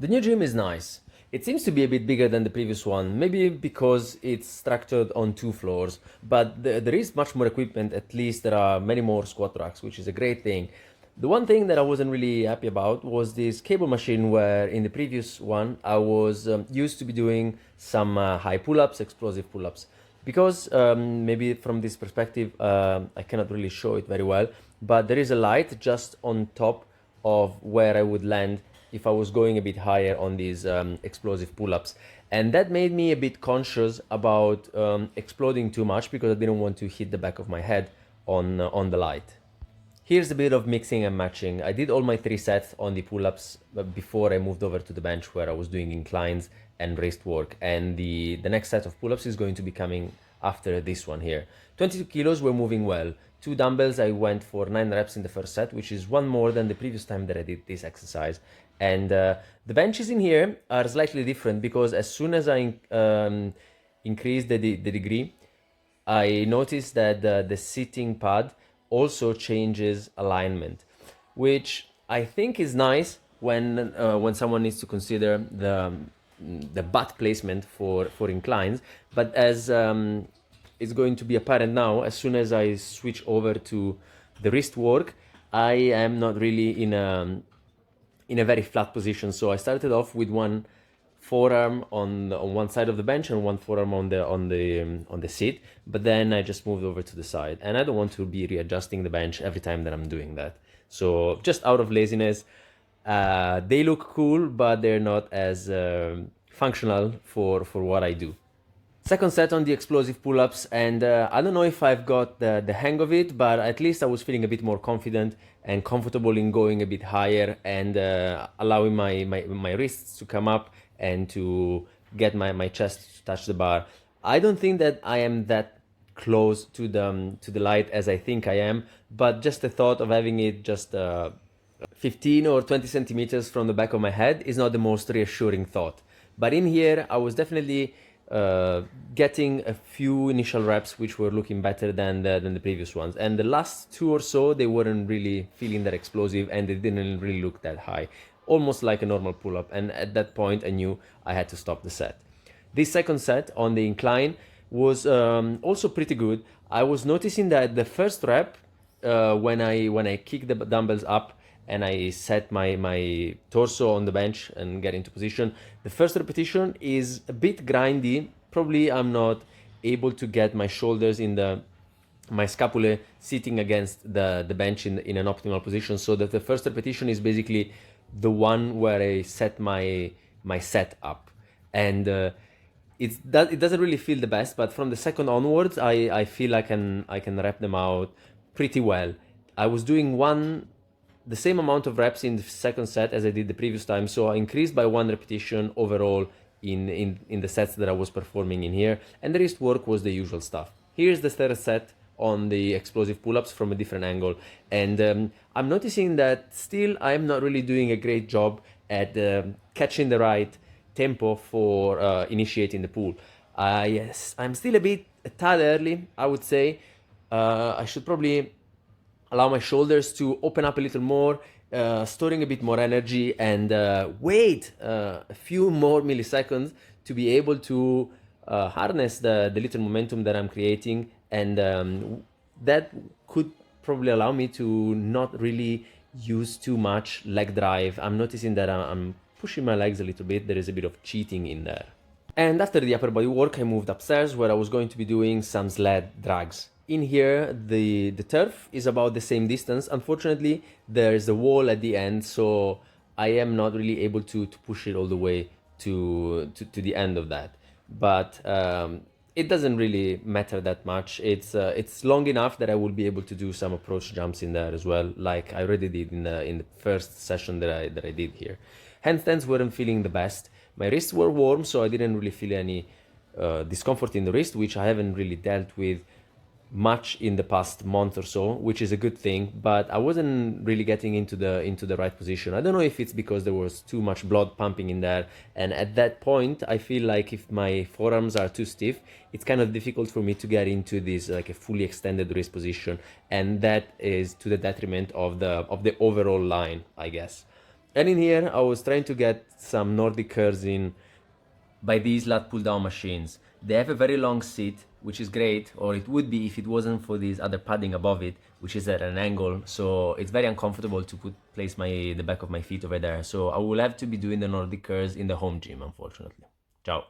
The new gym is nice. It seems to be a bit bigger than the previous one, maybe because it's structured on two floors, but there is much more equipment. At least there are many more squat racks, which is a great thing. The one thing that I wasn't really happy about was this cable machine, where in the previous one I was used to be doing some high pull-ups, explosive pull-ups. Because maybe from this perspective I cannot really show it very well, but there is a light just on top of where I would land if I was going a bit higher on these explosive pull-ups. And that made me a bit conscious about exploding too much, because I didn't want to hit the back of my head on the light. Here's a bit of mixing and matching. I did all my 3 sets on the pull-ups before I moved over to the bench, where I was doing inclines and wrist work. And the next set of pull-ups is going to be coming after this one here. 22 kilos were moving well. 2 dumbbells, I went for 9 reps in the first set, which is one more than the previous time that I did this exercise. And the benches in here are slightly different, because as soon as I increased the degree, I noticed that the sitting pad also changes alignment, which I think is nice when someone needs to consider the butt placement for inclines. But as it's going to be apparent now, as soon as I switch over to the wrist work, I am not really in a very flat position. So I started off with one forearm on one side of the bench and one forearm on the seat, but then I just moved over to the side, and I don't want to be readjusting the bench every time that I'm doing that. So just out of laziness, they look cool, but they're not as functional for what I do. Second set on the explosive pull-ups, and I don't know if I've got the hang of it, but at least I was feeling a bit more confident and comfortable in going a bit higher and allowing my wrists to come up and to get my chest to touch the bar. I don't think that I am that close to the light as I think I am, but just the thought of having it just 15 or 20 centimeters from the back of my head is not the most reassuring thought. But in here, I was definitely getting a few initial reps which were looking better than the previous ones, and the last 2 or so, they weren't really feeling that explosive, and they didn't really look that high, almost like a normal pull-up. And at that point I knew I had to stop the set. This second set on the incline was also pretty good. I was noticing that the first rep, when I kick the dumbbells up and I set my torso on the bench and get into position, the first repetition is a bit grindy. Probably I'm not able to get my shoulders in my scapulae sitting against the bench in an optimal position, so that the first repetition is basically the one where I set my set up, and it doesn't really feel the best. But from the second onwards, I feel I can rep them out pretty well. I was doing the same amount of reps in the second set as I did the previous time, so I increased by 1 repetition overall in the sets that I was performing in here, and the wrist work was the usual stuff. Here's the third set on the explosive pull-ups from a different angle, and I'm noticing that still I'm not really doing a great job at catching the right tempo for initiating the pull. I'm still a tad early, I would say. I should probably allow my shoulders to open up a little more, storing a bit more energy, and wait a few more milliseconds to be able to harness the little momentum that I'm creating, and that could probably allow me to not really use too much leg drive. I'm noticing that I'm pushing my legs a little bit. There is a bit of cheating in there. And after the upper body work, I moved upstairs, where I was going to be doing some sled drags. In here, the turf is about the same distance. Unfortunately, there's a wall at the end, so I am not really able to push it all the way to the end of that. But it doesn't really matter that much. It's long enough that I will be able to do some approach jumps in there as well, like I already did in the first session that I did here. Handstands weren't feeling the best. My wrists were warm, so I didn't really feel any discomfort in the wrist, which I haven't really dealt with much in the past month or so, which is a good thing. But I wasn't really getting into the right position. I don't know if it's because there was too much blood pumping in there, and at that point I feel like if my forearms are too stiff, it's kind of difficult for me to get into this like a fully extended wrist position, and that is to the detriment of the overall line, I guess. And in here, I was trying to get some Nordic curls in by these lat pull down machines. They have a very long seat, which is great, or it would be if it wasn't for this other padding above it, which is at an angle. So it's very uncomfortable to place the back of my feet over there. So I will have to be doing the Nordic curls in the home gym, unfortunately. Ciao.